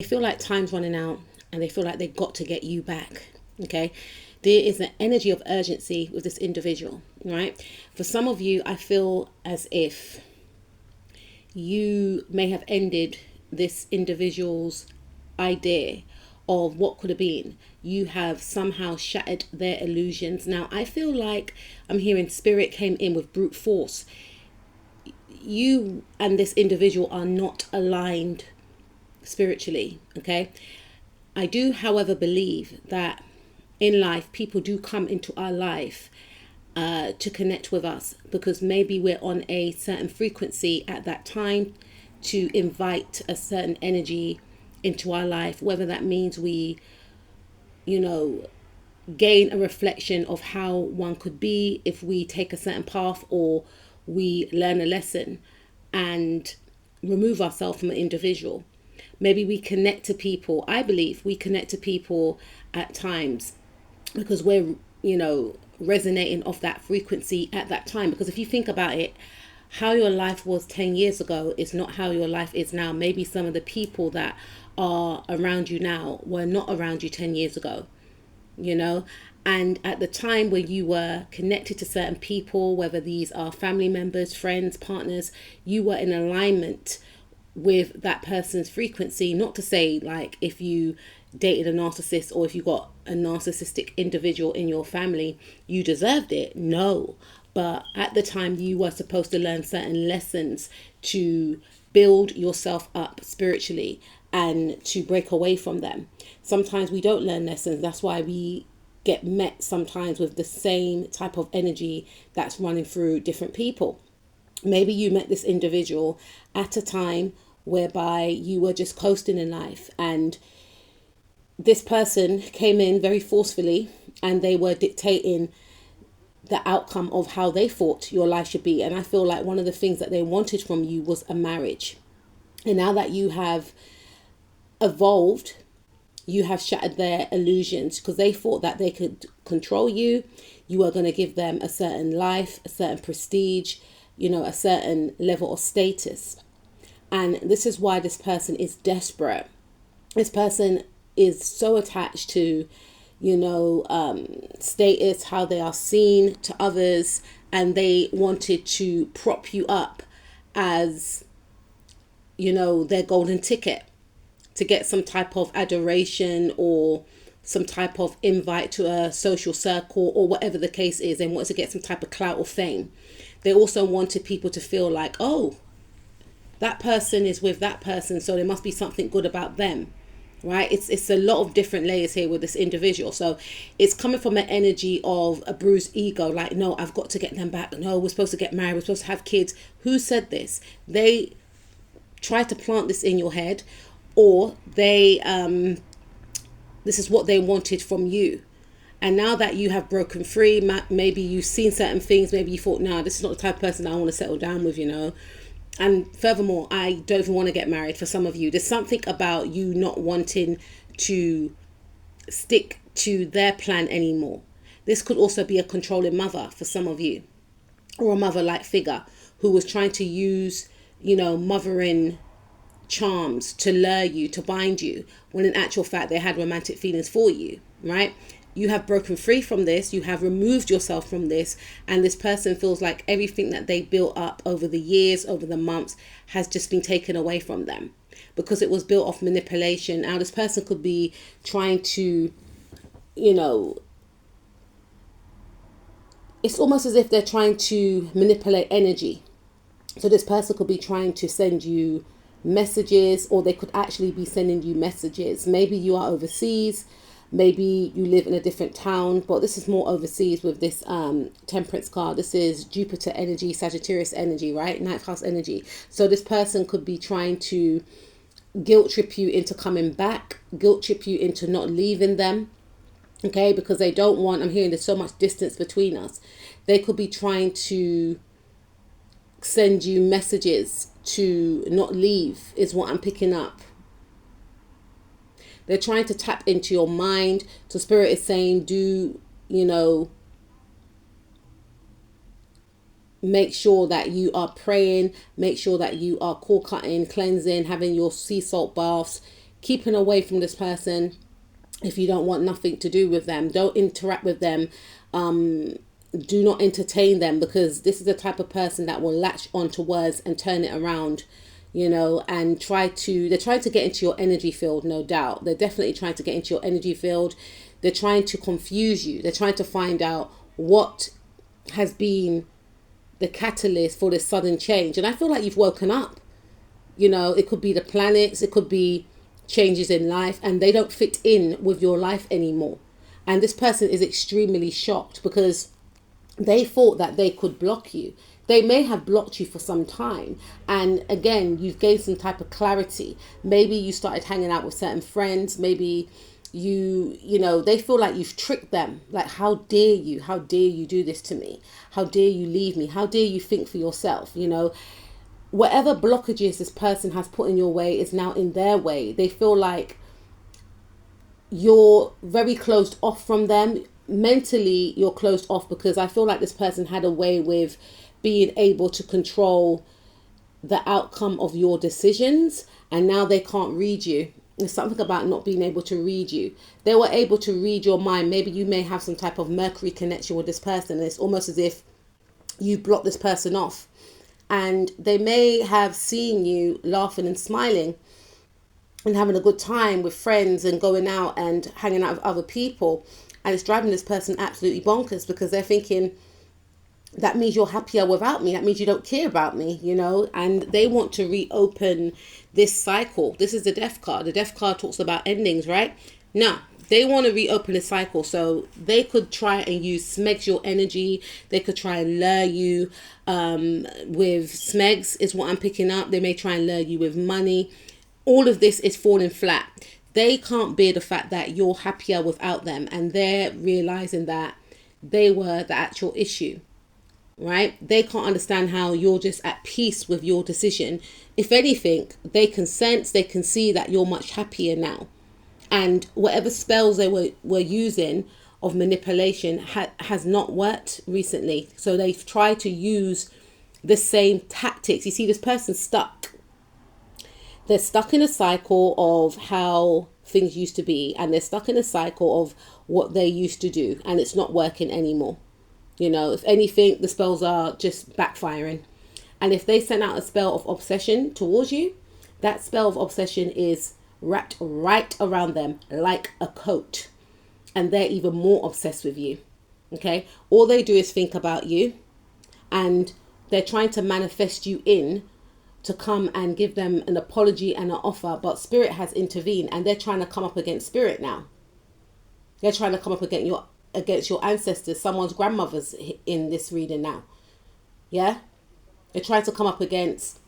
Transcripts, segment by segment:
they feel like time's running out and they feel like they've got to get you back. Okay, there is an energy of urgency with this individual, right? For some of you, I feel as if you may have ended this individual's idea of what could have been. You have somehow shattered their illusions. Now, I feel like I'm hearing spirit came in with brute force. You and this individual are not aligned spiritually, okay? I do, however, believe that in life, people do come into our life to connect with us because maybe we're on a certain frequency at that time to invite a certain energy into our life, whether that means we, you know, gain a reflection of how one could be if we take a certain path, or we learn a lesson and remove ourselves from an individual. Maybe we connect to people. I believe we connect to people at times because we're, resonating off that frequency at that time. Because if you think about it, how your life was 10 years ago is not how your life is now. Maybe some of the people that are around you now were not around you 10 years ago, and at the time when you were connected to certain people, whether these are family members, friends, partners, you were in alignment with that person's frequency. Not to say like if you dated a narcissist or if you got a narcissistic individual in your family, you deserved it. No. But at the time, you were supposed to learn certain lessons to build yourself up spiritually and to break away from them. Sometimes we don't learn lessons. That's why we get met sometimes with the same type of energy that's running through different people. Maybe you met this individual at a time whereby you were just coasting in life, and this person came in very forcefully and they were dictating the outcome of how they thought your life should be. And I feel like one of the things that they wanted from you was a marriage. And now that you have evolved, you have shattered their illusions because they thought that they could control you. You are going to give them a certain life, a certain prestige, a certain level of status. And this is why this person is desperate. This person is so attached to, status, how they are seen to others, and they wanted to prop you up as, their golden ticket to get some type of adoration or some type of invite to a social circle or whatever the case is. They want to get some type of clout or fame. They also wanted people to feel like, oh, that person is with that person, so there must be something good about them. Right? It's a lot of different layers here with this individual. So it's coming from an energy of a bruised ego. Like, no, I've got to get them back. No, we're supposed to get married. We're supposed to have kids. Who said this? They tried to plant this in your head, or they, this is what they wanted from you. And now that you have broken free, maybe you've seen certain things. Maybe you thought, no, this is not the type of person I want to settle down with, And furthermore, I don't even want to get married for some of you. There's something about you not wanting to stick to their plan anymore. This could also be a controlling mother for some of you, or a mother-like figure who was trying to use, mothering charms to lure you, to bind you, when in actual fact they had romantic feelings for you, right? You have broken free from this. You have removed yourself from this. And this person feels like everything that they built up over the years, over the months, has just been taken away from them because it was built off manipulation. Now, this person could be trying to, it's almost as if they're trying to manipulate energy. So this person could be trying to send you messages, or they could actually be sending you messages. Maybe you are overseas. Maybe you live in a different town, but this is more overseas with this temperance card. This is Jupiter energy, Sagittarius energy, right? Ninth house energy. So this person could be trying to guilt trip you into coming back, guilt trip you into not leaving them, okay? Because they don't want, I'm hearing there's so much distance between us. They could be trying to send you messages to not leave, is what I'm picking up. They're trying to tap into your mind. So Spirit is saying, make sure that you are praying. Make sure that you are core cutting, cleansing, having your sea salt baths, keeping away from this person if you don't want nothing to do with them. Don't interact with them. Do not entertain them, because this is the type of person that will latch onto words and turn it around, and they're trying to get into your energy field, no doubt. They're definitely trying to get into your energy field. They're trying to confuse you. They're trying to find out what has been the catalyst for this sudden change. And I feel like you've woken up. It could be the planets, it could be changes in life, and they don't fit in with your life anymore. And this person is extremely shocked because they thought that they could block you. They may have blocked you for some time. And again, you've gained some type of clarity. Maybe you started hanging out with certain friends. Maybe they feel like you've tricked them. Like, how dare you? How dare you do this to me? How dare you leave me? How dare you think for yourself? Whatever blockages this person has put in your way is now in their way. They feel like you're very closed off from them. Mentally, you're closed off, because I feel like this person had a way with being able to control the outcome of your decisions, and now they can't read you. There's something about not being able to read you. They were able to read your mind. Maybe you may have some type of Mercury connection with this person, and it's almost as if you block this person off. And they may have seen you laughing and smiling and having a good time with friends and going out and hanging out with other people. And it's driving this person absolutely bonkers, because they're thinking, that means you're happier without me. That means you don't care about me, and they want to reopen this cycle. This is the Death card. The Death card talks about endings, right? Now, they want to reopen the cycle. So they could try and use Smegs your energy. They could try and lure you with Smegs is what I'm picking up. They may try and lure you with money. All of this is falling flat. They can't bear the fact that you're happier without them, and they're realizing that they were the actual issue, right? They can't understand how you're just at peace with your decision. If anything, they can sense, they can see that you're much happier now. And whatever spells they were using of manipulation has not worked recently. So they've tried to use the same tactics. You see, this person's stuck. They're stuck in a cycle of how things used to be, and they're stuck in a cycle of what they used to do, and it's not working anymore. If anything, the spells are just backfiring. And if they send out a spell of obsession towards you, that spell of obsession is wrapped right around them like a coat, and they're even more obsessed with you. Okay, all they do is think about you, and they're trying to manifest you in to come and give them an apology and an offer, but Spirit has intervened, and they're trying to come up against Spirit now. They're trying to come up against your ancestors, someone's grandmothers in this reading now. Yeah, they're trying to come up against,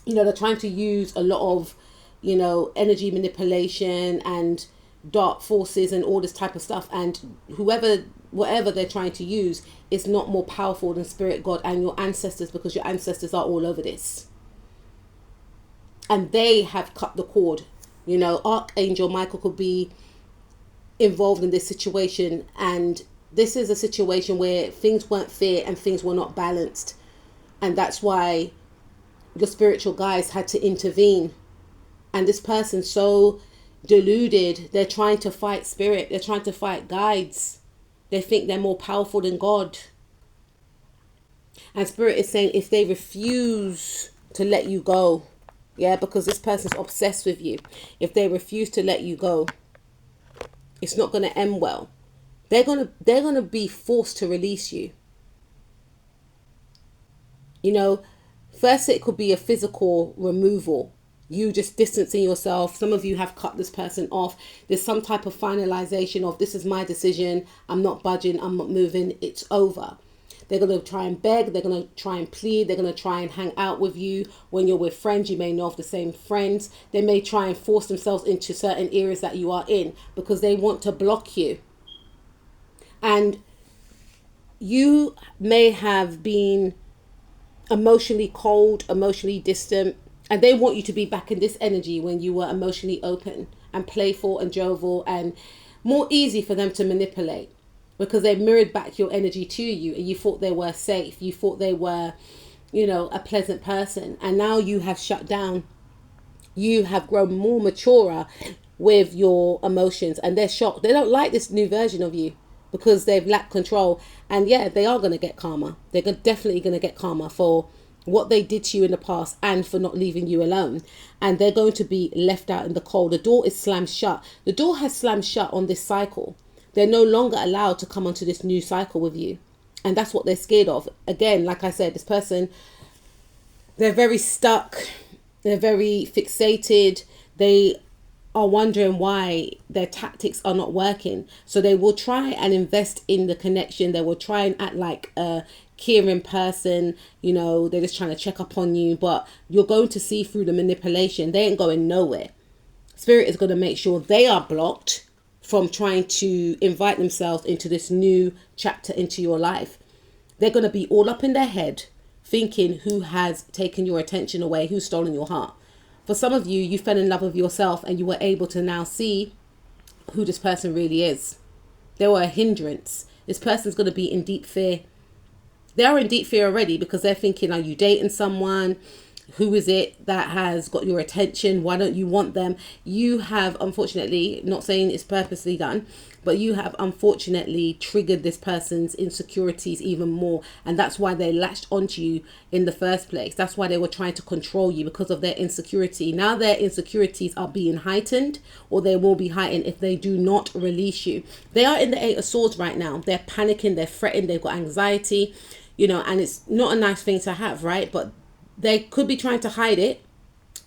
they're trying to use a lot of energy manipulation and dark forces and all this type of stuff, and whatever they're trying to use is not more powerful than Spirit, God, and your ancestors, because your ancestors are all over this, and they have cut the cord. Archangel Michael could be involved in this situation, and this is a situation where things weren't fair and things were not balanced, and that's why your spiritual guides had to intervene. And this person's so deluded, they're trying to fight Spirit, they're trying to fight guides. They think they're more powerful than God. And Spirit is saying, if they refuse to let you go, because this person's obsessed with you, if they refuse to let you go, it's not going to end well. They're going to be forced to release you. First it could be a physical removal, you just distancing yourself. Some of you have cut this person off. There's some type of finalization of, this is my decision, I'm not budging, I'm not moving, it's over. They're going to try and beg, they're going to try and plead, they're going to try and hang out with you. When you're with friends, you may know of the same friends. They may try and force themselves into certain areas that you are in, because they want to block you. And you may have been emotionally cold, emotionally distant, and they want you to be back in this energy when you were emotionally open and playful and jovial, and more easy for them to manipulate, because they mirrored back your energy to you, and you thought they were safe. You thought they were, a pleasant person. And now you have shut down you have grown more mature with your emotions, and they're shocked. They don't like this new version of you because they've lacked control. And yeah, they are going to get karma. They're definitely going to get karma for what they did to you in the past and for not leaving you alone. And they're going to be left out in the cold. The door is slammed shut. The door has slammed shut on this cycle. They're no longer allowed to come onto this new cycle with you. And that's what they're scared of. Again, like I said, this person, they're very stuck. They're very fixated. They are wondering why their tactics are not working. So they will try and invest in the connection. They will try and act like a caring person. You know, they're just trying to check up on you. But you're going to see through the manipulation. They ain't going nowhere. Spirit is going to make sure they are blocked from trying to invite themselves into this new chapter into your life. They're going to be all up in their head thinking who has taken your attention away, who's stolen your heart. For some of you, you fell in love with yourself and you were able to now see who this person really is. They were a hindrance. This person's going to be in deep fear. They are in deep fear already because they're thinking, are you dating someone? Who is it that has got your attention? Why don't you want them? You have, unfortunately, not saying it's purposely done, but you have unfortunately triggered this person's insecurities even more. And that's why they latched onto you in the first place. That's why they were trying to control you, because of their insecurity. Now their insecurities are being heightened, or they will be heightened if they do not release you. They are in the Eight of Swords right now. They're panicking, they're threatened, they've got anxiety, you know, and it's not a nice thing to have, right? But they could be trying to hide it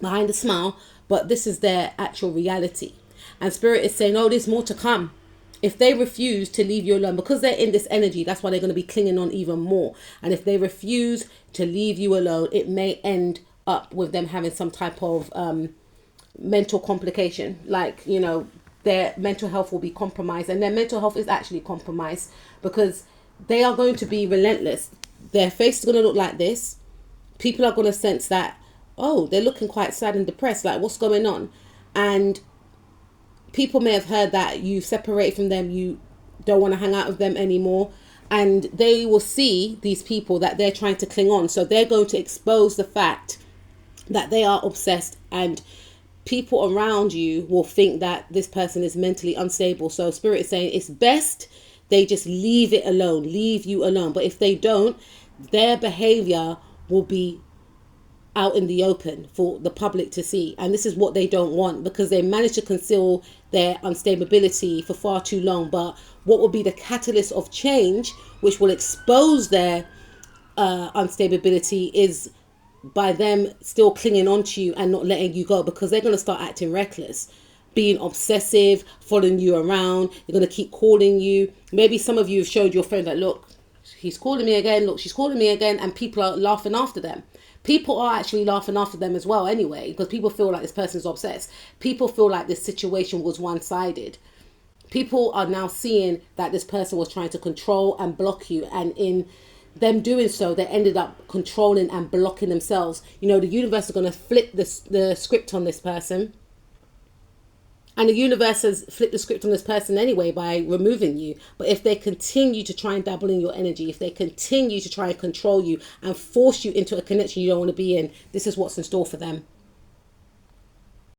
behind a smile, but this is their actual reality. And Spirit is saying, oh, there's more to come. If they refuse to leave you alone, because they're in this energy, that's why they're going to be clinging on even more. And if they refuse to leave you alone, it may end up with them having some type of mental complication. Like, you know, their mental health will be compromised. And their mental health is actually compromised because they are going to be relentless. Their face is going to look like this. People are going to sense that, oh, they're looking quite sad and depressed. Like, what's going on? And people may have heard that you separate from them. You don't want to hang out with them anymore. And they will see these people that they're trying to cling on. So they're going to expose the fact that they are obsessed. And people around you will think that this person is mentally unstable. So Spirit is saying it's best they just leave it alone. Leave you alone. But if they don't, their behavior will be out in the open for the public to see. And this is what they don't want, because they managed to conceal their unstability for far too long. But what will be the catalyst of change, which will expose their unstability, is by them still clinging on to you and not letting you go, because they're going to start acting reckless, being obsessive, following you around. They're going to keep calling you. Maybe some of you have showed your friend that, look, he's calling me again. Look, she's calling me again. And people are laughing after them. People are actually laughing after them as well anyway, because people feel like this person's obsessed. People feel like this situation was one-sided. People are now seeing that this person was trying to control and block you. And in them doing so, they ended up controlling and blocking themselves. You know, the universe is going to flip the script on this person. And the universe has flipped the script on this person anyway by removing you. But if they continue to try and dabble in your energy, if they continue to try and control you and force you into a connection you don't want to be in, this is what's in store for them.